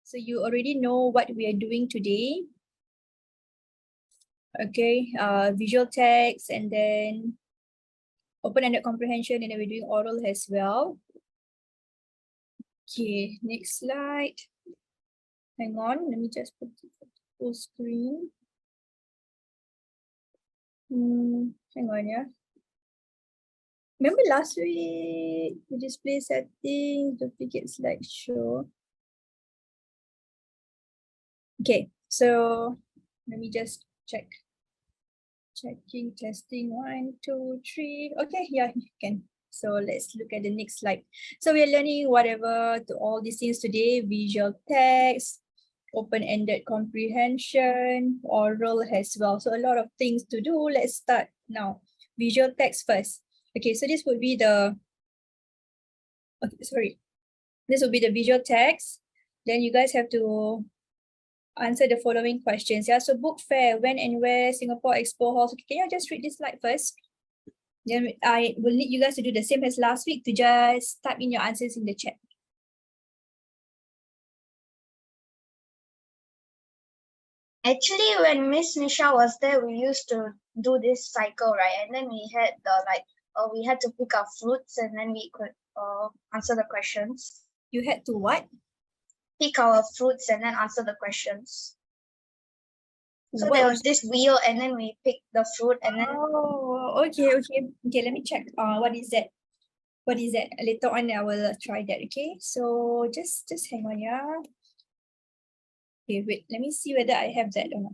So you already know what we are doing today. Okay, visual text and then open-ended comprehension, and then we're doing oral as well. Okay, next slide. Hang on, let me just put it full screen. Hang on, yeah. Remember last week, the display settings, duplicate slideshow. Okay, so let me just check. Checking, testing, 1, 2, 3. Okay, yeah, you can. So let's look at the next slide. So we're learning whatever to all these things today: visual text, open-ended comprehension, oral as well. So a lot of things to do. Let's start now. Visual text first. Okay, so this would be the, okay, sorry. This will be the visual text. Then you guys have to answer the following questions. Yeah, so book fair, when and where, Singapore Expo Halls. Okay, can you just read this slide first? Then I will need you guys to do the same as last week, to just type in your answers in the chat. Actually, when Miss Nisha was there, we used to do this cycle, right? And then we had the we had to pick our fruits, and then we could answer the questions. You had to what? Pick our fruits and then answer the questions. So What there was this wheel, and then we picked the fruit, and then. Oh, okay. Okay, let me check. What is that? What is that? Later on, I will try that. Okay, so just hang on, yeah. Okay, wait. Let me see whether I have that or not.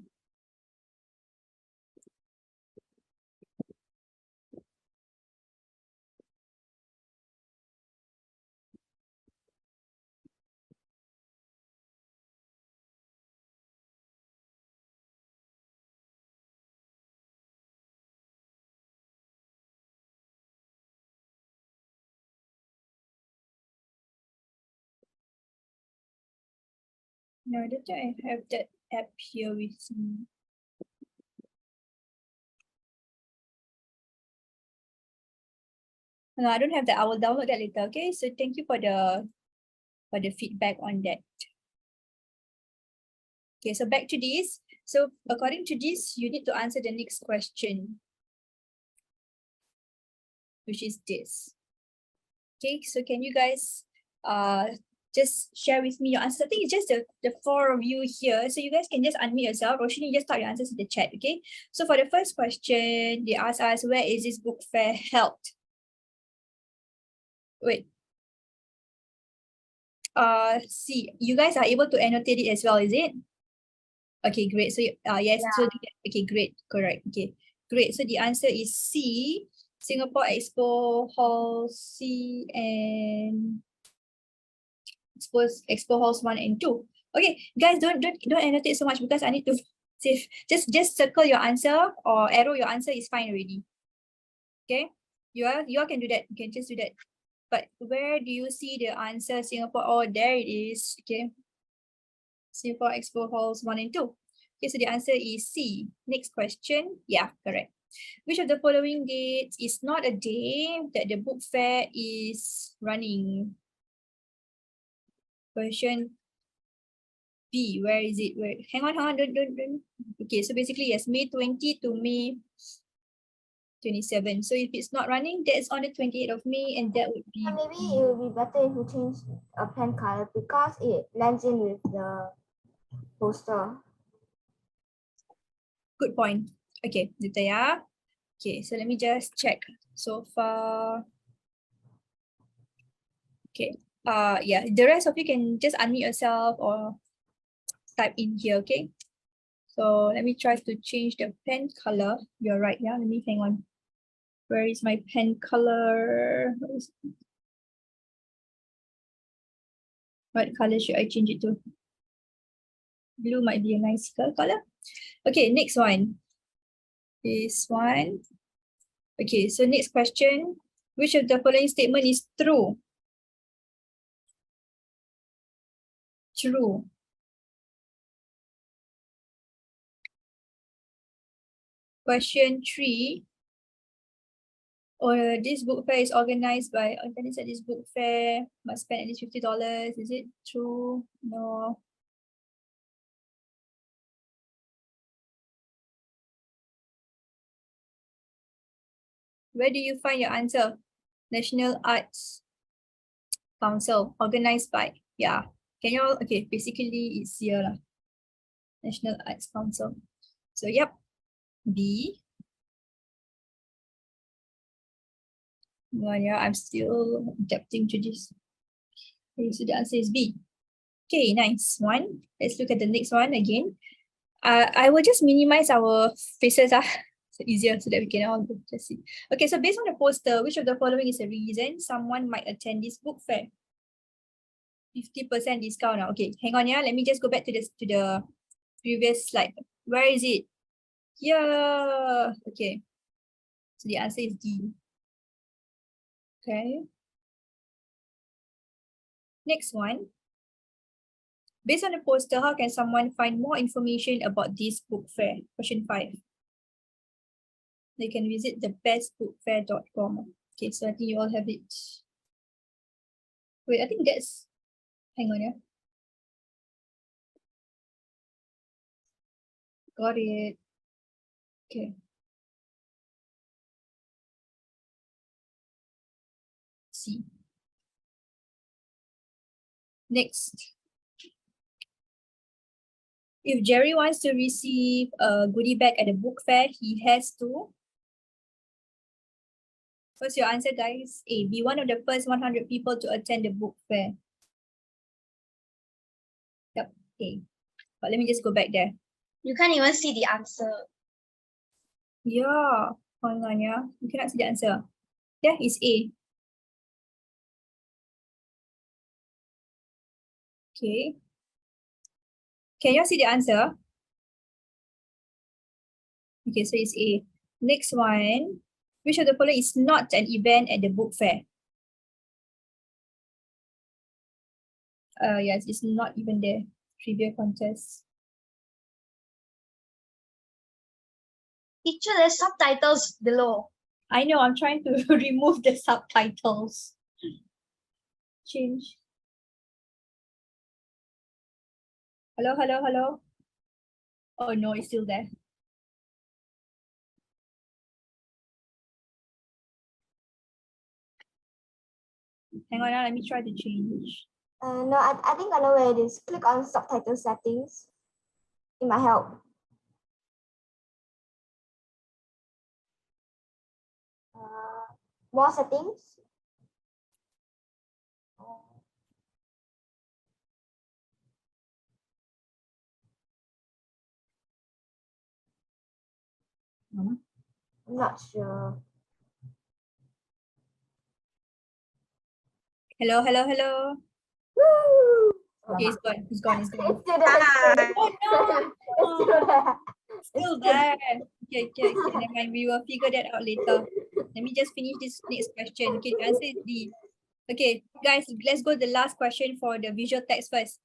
No, I don't think I have that app here with me. No, I don't have that. I will download that later. Okay, so thank you for the feedback on that. Okay, so back to this. So according to this, you need to answer the next question, which is this. Okay, so can you guys just share with me your answers? I think it's just the four of you here. So you guys can just unmute yourself. Roshini, just type your answers in the chat, okay? So for the first question, they ask us, where is this book fair held? Wait. See, you guys are able to annotate it as well, is it? Okay, great. So yes, yeah. So okay, great, correct. Okay, great. So the answer is C, Singapore Expo Hall C and Expo Halls 1 and 2. Okay, guys, don't annotate so much because I need to save. Just circle your answer or arrow your answer is fine already. Okay, you all can do that. You can just do that. But where do you see the answer? Singapore. Oh, there it is. Okay. Singapore Expo Halls 1 and 2. Okay, so the answer is C. Next question. Yeah, correct. Which of the following dates is not a day that the book fair is running? Question B, where is it? Where? Hang on, don't. Okay, so basically, yes, May 20 to May 27. So if it's not running, that's on the 28th of May, and that would be. Maybe it would be better if we change a pen color because it blends in with the poster. Good point. Okay, dito ya. Okay, so let me just check so far. Okay. Yeah, the rest of you can just unmute yourself or type in here, okay? So let me try to change the pen color. You're right, yeah. Let me hang on. Where is my pen color? What color should I change it to? Blue might be a nice color. Okay, next one. This one. Okay, so next question. Which of the following statement is true? True. Question 3. Or this book fair is organized by organizers at this book fair must spend at least $50. Is it true? No. Where do you find your answer? National Arts Council, organized by, yeah. Can you all, okay, basically it's here lah. National Arts Council. So yep, B. Well, yeah, I'm still adapting to this. Okay, so the answer is B. Okay, nice one. Let's look at the next one again. I will just minimize our faces, so easier so that we can all just see. Okay, so based on the poster, which of the following is a reason someone might attend this book fair? 50% discount now. Okay, hang on, yeah. Let me just go back to the previous slide. Where is it? Yeah. Okay. So the answer is D. Okay. Next one. Based on the poster, how can someone find more information about this book fair? Question 5. They can visit thebestbookfair.com. Okay, so I think you all have it. Wait, I think that's, hang on, yeah. Got it. Okay. See. Next. If Jerry wants to receive a goodie bag at the book fair, he has to. What's your answer, guys? A, be one of the first 100 people to attend the book fair. Yep, okay. But let me just go back there. You can't even see the answer. Yeah, hold on, yeah. You cannot see the answer. Yeah, it's A. Okay. Can you see the answer? Okay, so it's A. Next one. Which of the following is not an event at the book fair? Yes, it's not even there. Trivia contest. Teacher, there's subtitles below. I know, I'm trying to remove the subtitles. Change. Hello, hello, hello. Oh no, it's still there. Hang on, let me try to change. No, I think I know where it is. Click on subtitle settings. It might help. More settings. I'm not sure. Hello, hello, hello. Woo! Okay, it's gone. It's gone. It's gone. It's still there. Oh no! It's still there. Still there. Okay, okay, okay. Never mind. We will figure that out later. Let me just finish this next question. Okay, the answer is D. Okay, guys, let's go to the last question for the visual text first.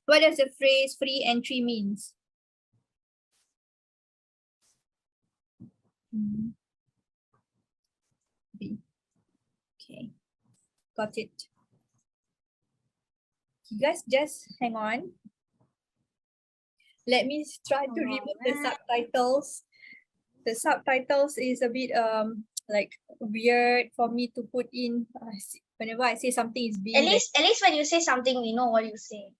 What does the phrase free entry means? B. Okay, got it. You guys just hang on. Let me try to remove the subtitles. The subtitles is a bit like weird for me to put in. Whenever I say something is being At least when you say something, we know what you say.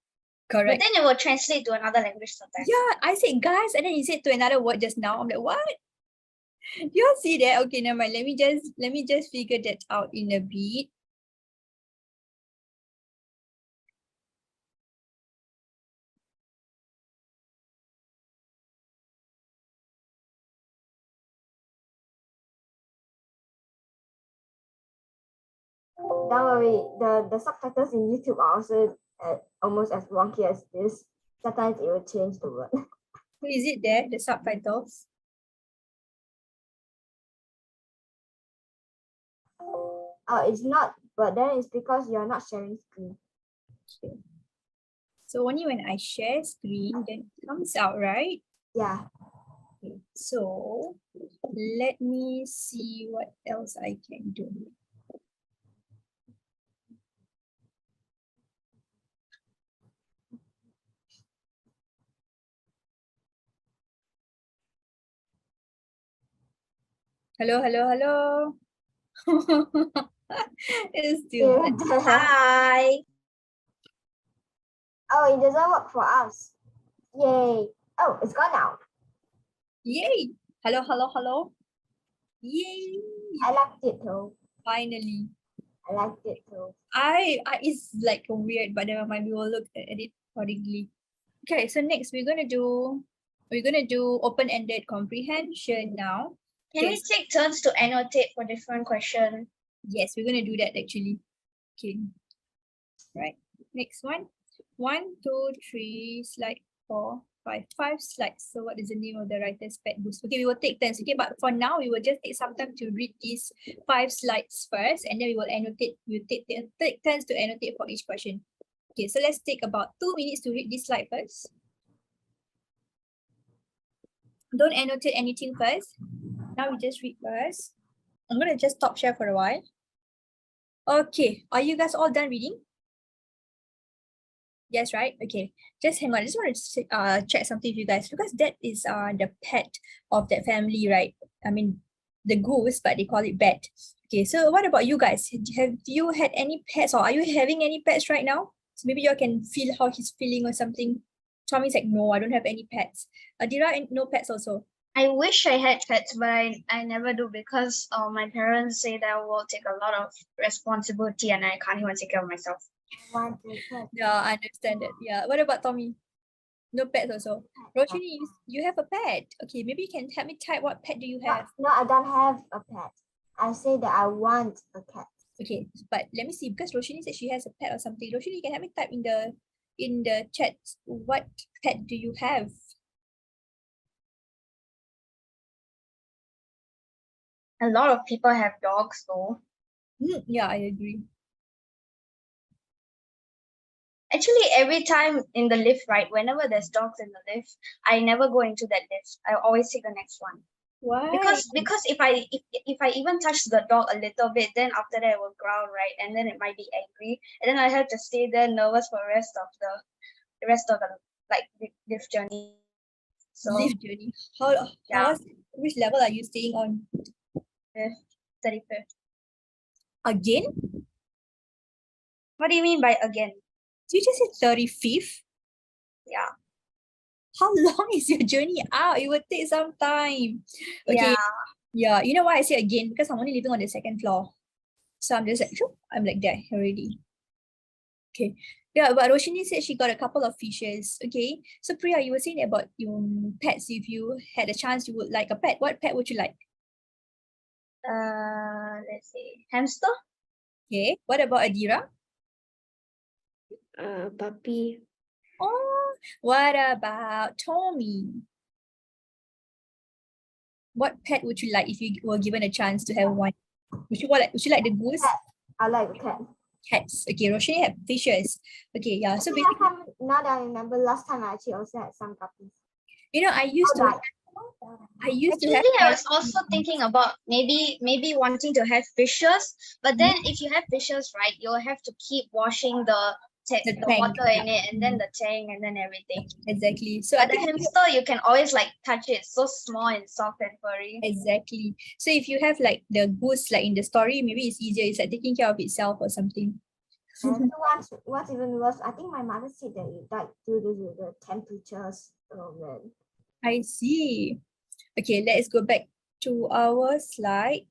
correct. But then it will translate to another language sometimes. Yeah, I said guys, and then you said to another word just now. I'm like, what? You all see that? Okay, never mind. Let me just figure that out in a bit. Don't worry, the subtitles in YouTube are also almost as wonky as this. Sometimes it will change the word. Is it there, the subtitles? Oh, it's not, but then it's because you're not sharing screen. Okay. So only when I share screen, then it comes out, right? Yeah. Okay. So let me see what else I can do. Hello, hello, hello. It's still bad. Hi. Oh, it doesn't work for us. Yay. Oh, it's gone now. Yay. Hello, hello, hello. Yay. I liked it too. Finally. I liked it too. I it's like weird, but never mind. We will look at it accordingly. Okay, so next we're gonna do open-ended comprehension now. Can Okay, we take turns to annotate for different questions? yes, we're gonna do that actually. Okay. Right. Next one. 1, 2, 3, slide 4, 5. 5 slides. So what is the name of the writer's pet boost? Okay, we will take turns. Okay, but for now we will just take some time to read these 5 slides first, and then we will annotate. We'll take turns to annotate for each question. Okay, so let's take about 2 minutes to read this slide first. Don't annotate anything first. Now we just read first. I'm gonna just stop share for a while. Okay, are you guys all done reading? Yes, right? Okay, just hang on. I just want to check something with you guys, because that is the pet of that family, right? I mean, the goose, but they call it bat. Okay, so what about you guys? Have you had any pets, or are you having any pets right now? So maybe you can feel how he's feeling or something. Tommy's like, no, I don't have any pets. Adira, no pets also. I wish I had pets, but I never do because my parents say that I will take a lot of responsibility and I can't even take care of myself. I want to pet. Yeah, I understand that. Yeah. What about Tommy? No pets also. Roshni, you have a pet. Okay, maybe you can help me type what pet do you have? No, I don't have a pet. I say that I want a cat. Okay, but let me see, because Roshni said she has a pet or something. Roshni, you can help me type in the chat, what pet do you have? A lot of people have dogs though. Yeah, I agree. Actually, every time in the lift, right, whenever there's dogs in the lift, I never go into that lift. I always take the next one. Why? Because if I even touch the dog a little bit, then after that it will growl, right, and then it might be angry, and then I have to stay there nervous for the rest of the like lift journey. So Lift journey. yeah, Which level are you staying on? 35th. Again? What do you mean by again? You just said 35th? Yeah. How long is your journey out? It will take some time. Okay. Yeah. Yeah, you know why I say again? Because I'm only living on the 2nd floor. So I'm just like, I'm like there already. Okay. Yeah, but Roshini said she got a couple of fishes. Okay. So Priya, you were saying about your pets. If you had a chance, you would like a pet. What pet would you like? Let's see, hamster. Okay. What about Adira? Puppy. Oh, what about Tommy? What pet would you like if you were given a chance to have one? Would you like the goose? Cat. I like a cat. Cats. Okay, Roshini had fishes. Okay, yeah. So Actually, basically, now that I remember, last time I actually also had some puppies. you know, I used to Actually, have I was also thinking about maybe wanting to have fishes, but then if you have fishes, right, you'll have to keep washing the The tank, water in yeah. it, and then the tank, and then everything. Exactly. So I But the think hamster, you can always like touch it. It's so small and soft and furry. exactly. So if you have like the goose like in the story, maybe it's easier. It's like taking care of itself or something. And what's even worse, I think my mother said that it died due to the temperatures. Oh man. I see. Okay, let's go back to our slide.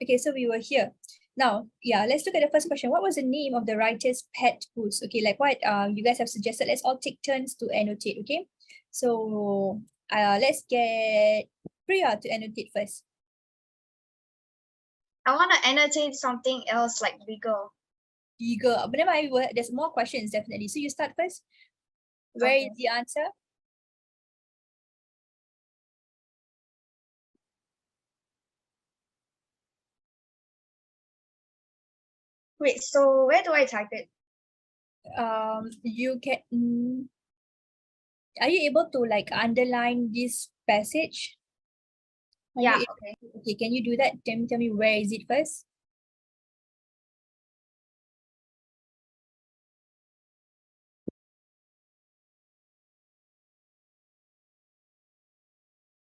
Okay, so we were here. Now, yeah, let's look at the first question. What was the name of the writer's pet goose? Okay, like what you guys have suggested. Let's all take turns to annotate, okay? So let's get Priya to annotate first. I want to annotate something else like bigger. Eager. But never mind, there's more questions definitely. So you start first. Where is the answer? Wait, so where do I type it? You can. Are you able to like underline this passage? Yeah. Okay. Can you do that? Tell me where is it first?